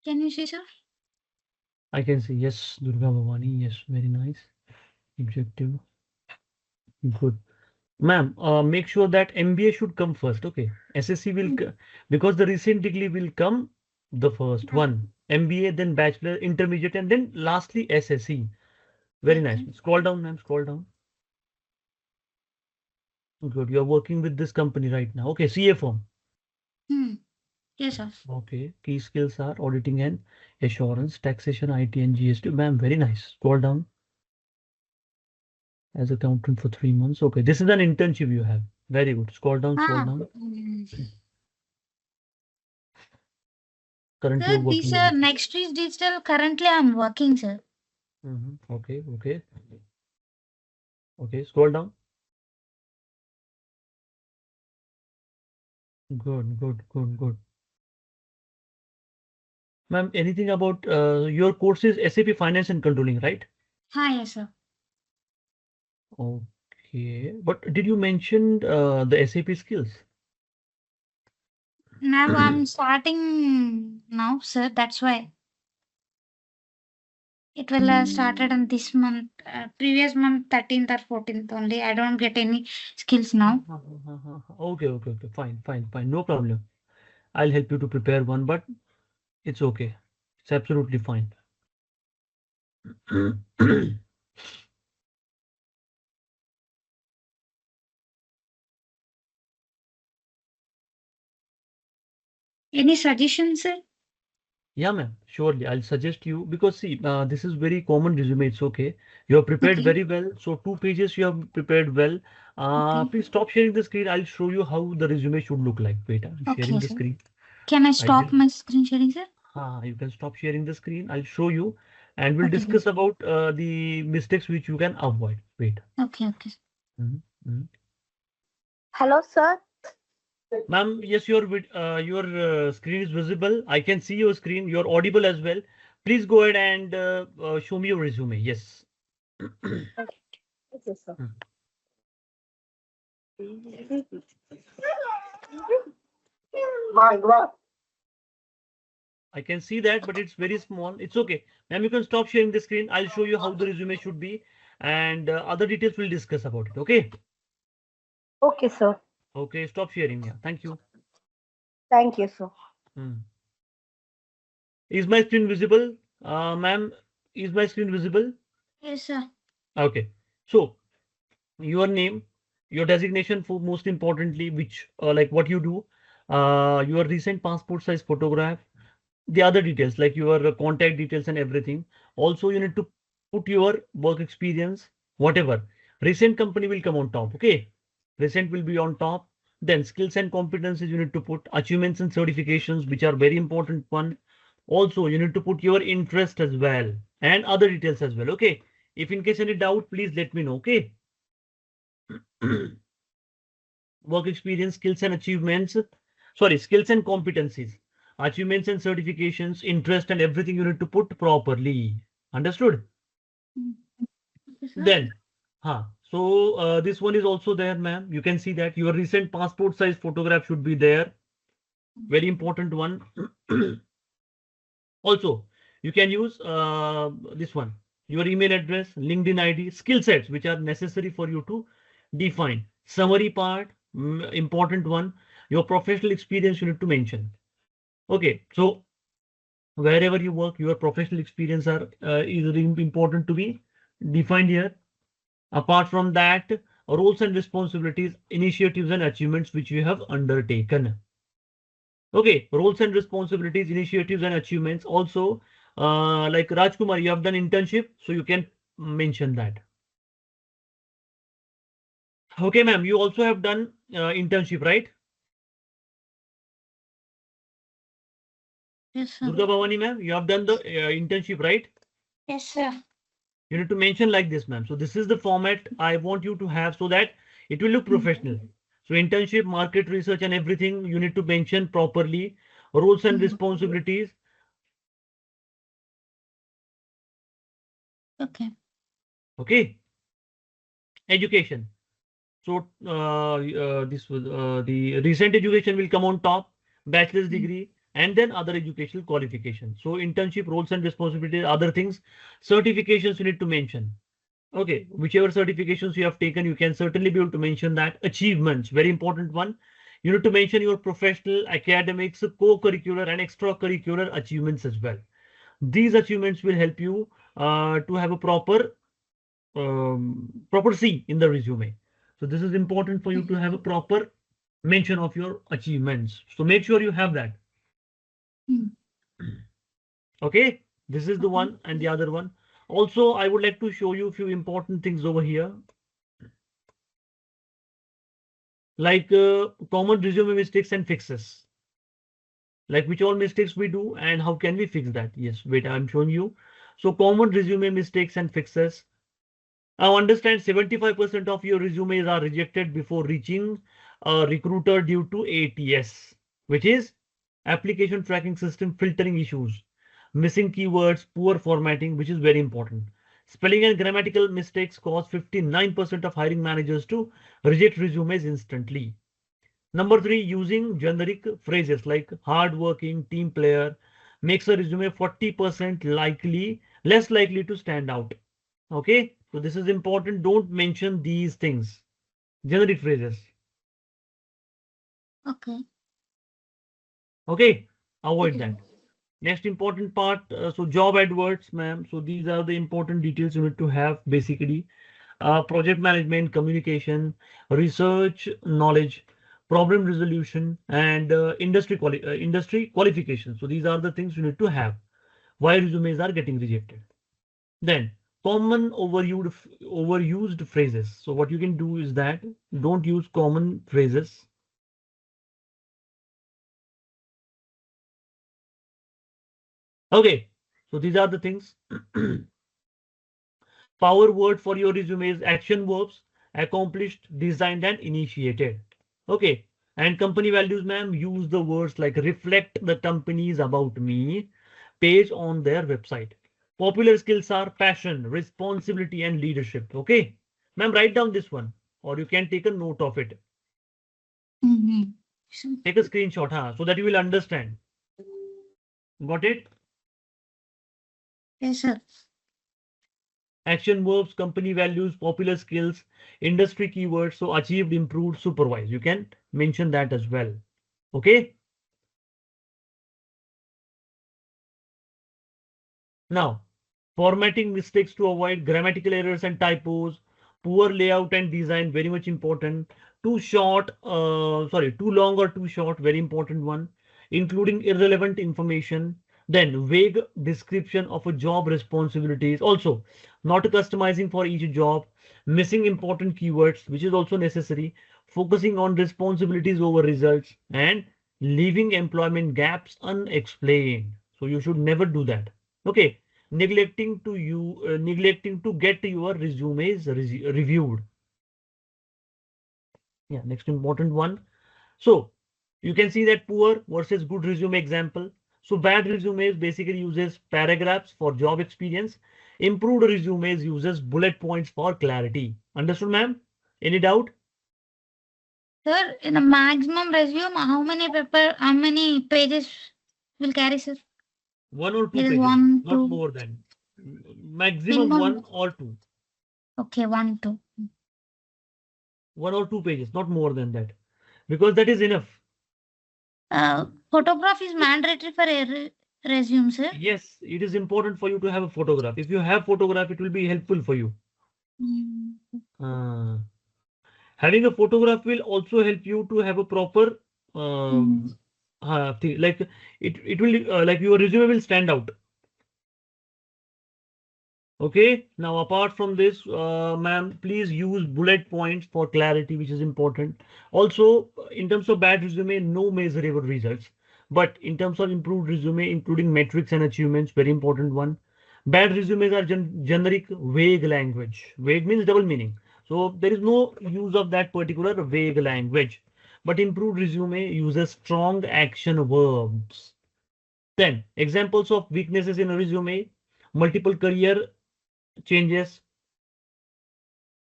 Can you see, sir? I can see, yes, Durga Bhavani, yes, very nice. Objective, good. Ma'am, make sure that MBA should come first, okay? SSC will, because the recent degree will come the first one. MBA, then bachelor, intermediate, and then lastly SSC. Very nice. Okay. Scroll down, ma'am, scroll down. Good. You're working with this company right now. Okay, CA firm. Hmm. Yes, sir. Okay. Key skills are auditing and assurance, taxation, IT, and GST. Ma'am, very nice. Scroll down. As accountant for 3 months. Okay, this is an internship you have. Very good. Scroll down, scroll Ah. down. Currently, Sir, you're this working with. next is digital. Currently, I'm working, sir. Okay, okay, okay. Scroll down. Good, good, good, good. Ma'am, anything about your course is SAP Finance and Controlling, right? Hi, yes, sir. Okay, but did you mention the SAP skills? Now I'm starting now, sir. That's why it will started on this month, previous month, 13th or 14th only. I don't get any skills now. Okay, okay, okay. Fine, fine, fine. No problem. I'll help you to prepare one, but it's okay. It's absolutely fine. Any suggestions, sir? Yeah, ma'am. Surely, I'll suggest you because see, this is very common resume. It's okay. You have prepared Okay. very well. So 2 pages you have prepared well. Okay. Please stop sharing the screen. I'll show you how the resume should look like. Wait, I'm sharing Okay, the sir. screen. Can I I stop did. my screen sharing, sir? You can stop sharing the screen. I'll show you, and we'll Okay, sir. discuss about the mistakes which you can avoid. Wait. Okay, okay. Mhm, mhm. Hello, sir. Ma'am, yes, your screen is visible. I can see your screen. You're audible as well. Please go ahead and show me your resume. Yes. Okay, sir. Hmm. My God. I can see that, but it's very small. It's okay. Ma'am, you can stop sharing the screen. I'll show you how the resume should be, and other details we'll discuss about it. Okay. Okay, sir. Okay. Stop sharing. Yeah. Thank you. Thank you, sir. Hmm. Is my screen visible? Ma'am, is my screen visible? Yes, sir. Okay. So your name, your designation for most importantly, which like what you do, your recent passport size photograph, the other details like your contact details and everything. Also, you need to put your work experience, whatever. Recent company will come on top. Okay. Recent will be on top. Then skills and competencies you need to put achievements and certifications, which are very important one. Also, you need to put your interest as well and other details as well. Okay. If in case any doubt, please let me know. Okay. Work experience, skills and achievements. Sorry, skills and competencies, achievements and certifications, interest and everything you need to put properly. Understood? Mm. Okay, sir. Then, so this one is also there, ma'am. You can see that your recent passport size photograph should be there. Very important one. Also, you can use this one, your email address, LinkedIn ID, skill sets which are necessary for you to define. Summary part, important one, your professional experience you need to mention. Okay, so wherever you work, your professional experience are is important to be defined here. Apart from that, roles and responsibilities, initiatives and achievements which you have undertaken. Okay, roles and responsibilities, initiatives and achievements. Also, like Rajkumar, you have done internship, so you can mention that. Okay, ma'am, you also have done internship, right? Yes, sir. Durga Bhavani, ma'am, you have done the internship, right? Yes, sir. You need to mention like this, ma'am. So this is the format I want you to have so that it will look Mm. professional. So internship, market research, and everything you need to mention properly. Roles and Mm. responsibilities. Okay. Okay, education. So this was the recent education will come on top. Bachelor's Mm. degree, and then other educational qualifications. So internship roles and responsibilities, other things, certifications you need to mention. Okay, whichever certifications you have taken, you can certainly be able to mention that. Achievements, very important one. You need to mention your professional, academics, co-curricular and extracurricular achievements as well. These achievements will help you to have a proper C in the resume. So this is important for you to have a proper mention of your achievements. So make sure you have that. Hmm. Okay, this is the Okay. one and the other one. Also, I would like to show you a few important things over here, like common resume mistakes and fixes. Like which all mistakes we do and how can we fix that? Yes, wait, I'm showing you. So common resume mistakes and fixes. Now understand 75% of your resumes are rejected before reaching a recruiter due to ATS, which is application tracking system filtering issues, missing keywords, poor formatting, which is very important. Spelling and grammatical mistakes cause 59% of hiring managers to reject resumes instantly. Number three, using generic phrases like hardworking, team player makes a resume 40% less likely to stand out. Okay, so this is important. Don't mention these things. Generic phrases. Okay. Okay, avoid Okay. that. Next important part. So job adverts, ma'am. So these are the important details you need to have basically. Project management, communication, research, knowledge, problem resolution, and industry qualification. So these are the things you need to have. Why resumes are getting rejected. Then common overused phrases. So what you can do is that don't use common phrases. Okay, so these are the things. Power word for your resume is action verbs, accomplished, designed, and initiated. Okay, and company values, ma'am, use the words like reflect the company's about me page on their website. Popular skills are passion, responsibility, and leadership. Okay, ma'am, write down this one, or you can take a note of it. Mm-hmm. Take a screenshot, huh, so that you will understand. Got it? Yes, sir. Action verbs, company values, popular skills, industry keywords. So achieved, improved, supervised. You can mention that as well. Okay. Now, formatting mistakes to avoid grammatical errors and typos, poor layout and design, very much important. Too long or too short, very important one. Including irrelevant information. Then vague description of a job responsibilities. Also, not customizing for each job. Missing important keywords, which is also necessary. Focusing on responsibilities over results and leaving employment gaps unexplained. So you should never do that. Okay, neglecting to get your resumes reviewed. Yeah, next important one. So you can see that poor versus good resume example. So bad resumes basically uses paragraphs for job experience. Improved resumes uses bullet points for clarity. Understood, ma'am? Any doubt? Sir, in the maximum resume, how many pages will carry, sir? One or two It is pages, one, not two, more than. Maximum minimum. one or two. Okay, one, two. One or two pages, not more than that. Because that is enough. Photograph is mandatory for a resume, sir. Yes, it is important for you to have a photograph. If you have photograph, it will be helpful for you. Mm. Uh, Having a photograph will also help you to have a proper Mm. thing. Like it will like your resume will stand out. Okay. Now, apart from this, ma'am, please use bullet points for clarity, which is important. Also, in terms of bad resume, no measurable results. But in terms of improved resume, including metrics and achievements, very important one. Bad resumes are generic, vague language. Vague means double meaning. So there is no use of that particular vague language. But improved resume uses strong action verbs. Then examples of weaknesses in a resume, multiple career changes,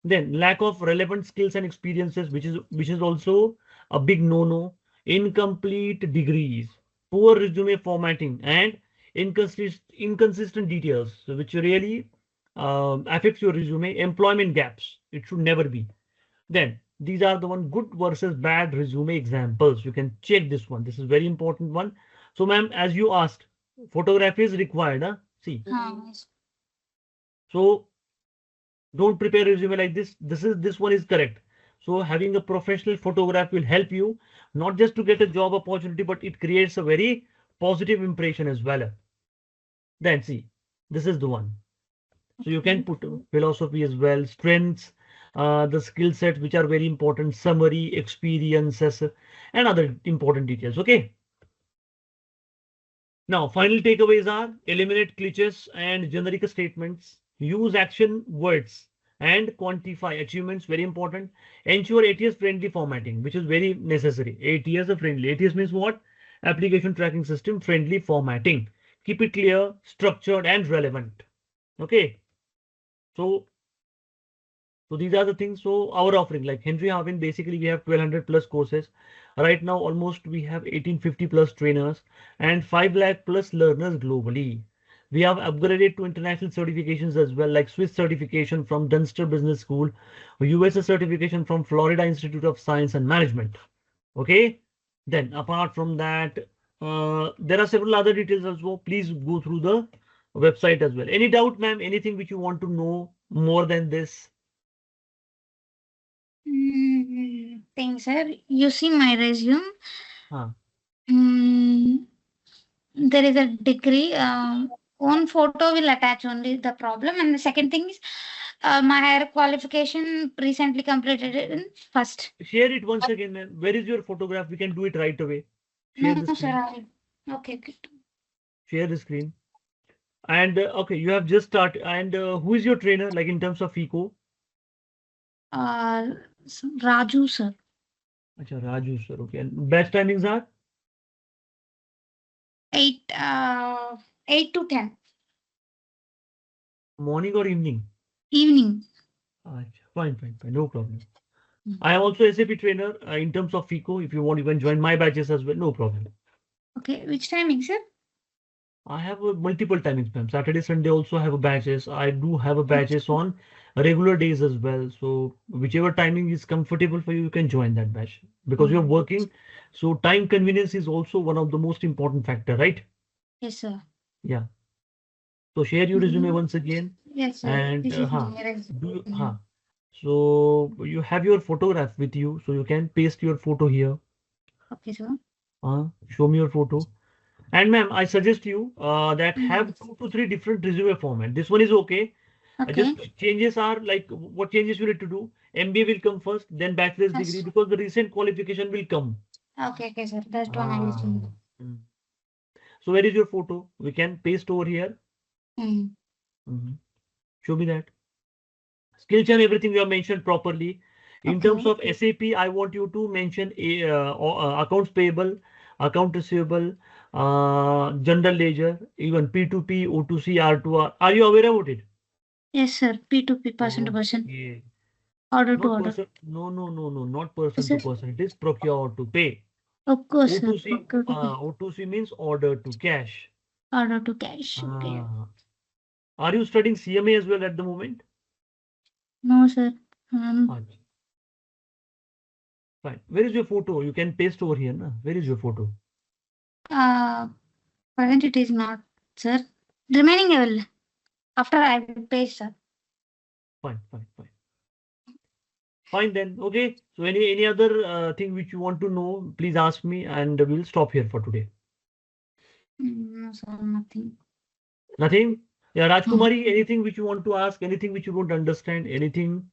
then lack of relevant skills and experiences, which is also a big no-no. Incomplete degrees. poor resume formatting, and inconsistent details, so which really affects your resume. Employment gaps, it should never be. Then these are the one good versus bad resume examples. You can check this one. This is very important one. So, ma'am, as you asked, photography is required. Huh? See, Yes. so don't prepare resume like this. This one is correct. So having a professional photograph will help you not just to get a job opportunity, but it creates a very positive impression as well. Then see, this is the one. So you can Okay. put philosophy as well, strengths, the skill sets which are very important, summary, experiences, and other important details. Okay. Now, final takeaways are eliminate glitches and generic statements, use action words, and quantify achievements. Very important. Ensure ATS friendly formatting, which is very necessary. ATS friendly. ATS means what? Application tracking system friendly formatting. Keep it clear, structured, and relevant. Okay. So So these are the things. So our offering, like Henry Harvin, basically we have 1200 plus courses. Right now, almost we have 1850 plus trainers and 5 lakh plus learners globally. We have upgraded to international certifications as well, like Swiss certification from Dunster Business School, USA certification from Florida Institute of Science and Management. Okay. Then apart from that, there are several other details as well. Please go through the website as well. Any doubt, ma'am? Anything which you want to know more than this? Thanks, sir. You see my resume. Huh. Mm, there is a degree. One photo will attach only the problem, and the second thing is my higher qualification recently completed it in first. Share it once again, ma'am. Where is your photograph? We can do it right away. Share No, the sir. screen. Okay, good. Share the screen. And okay, you have just started. And who is your trainer, like in terms of FICO? Uh, Raju, sir. Acha, Raju, sir. Okay. And batch timings are 8, 8 to 10 morning or evening? evening. Acha, fine, fine, fine. No problem. Mm. I am also SAP trainer in terms of FICO. If you want, you can join my batches as well. No problem. Okay, which timing, sir? I have multiple timings, ma'am. Saturday, Sunday also have a batches. I do have a batches on regular days as well. So whichever timing is comfortable for you, you can join that batch because you're working. So time convenience is also one of the most important factor, right? Yes, sir. Yeah. So share your resume once again, Yes, sir. and This is my resume. do so you have your photograph with you, so you can paste your photo here. Okay, sir. Show me your photo. And ma'am, I suggest you that Mm. have 2 to 3 different resume format. This one is okay. Okay. Just changes are like what changes you need to do. MBA will come first, then bachelor's degree Yes. because the recent qualification will come. Okay, okay, sir. That one I will Ah. do. Mm. So where is your photo? We can paste over here. Mm. Mhm. Show me that. Skills and everything you have mentioned properly. In Okay. terms of SAP, I want you to mention accounts payable, account receivable, general ledger, even P2P, O2C, R2R. Are you aware about it? Yes, sir. P2P, person to person, Okay. order to Not order. person. No, no, no, no, not Yes, person sir. to person. It is procure to pay. Of course, sir. O2C, Okay, okay. O2C means order to cash. Order to cash. Okay. Ah. Are you studying CMA as well at the moment? No, sir. Acha, fine. Where is your photo? You can paste over here, na? Where is your photo? Uh, present it is not, sir. Remaining I will. After I will pay, sir. Fine, fine, fine. Fine then. Okay. So any other thing which you want to know, please ask me, and we'll stop here for today. No, sir. Nothing. Nothing? Yeah, Mm. Rajkumari, anything which you want to ask, anything which you don't understand, anything?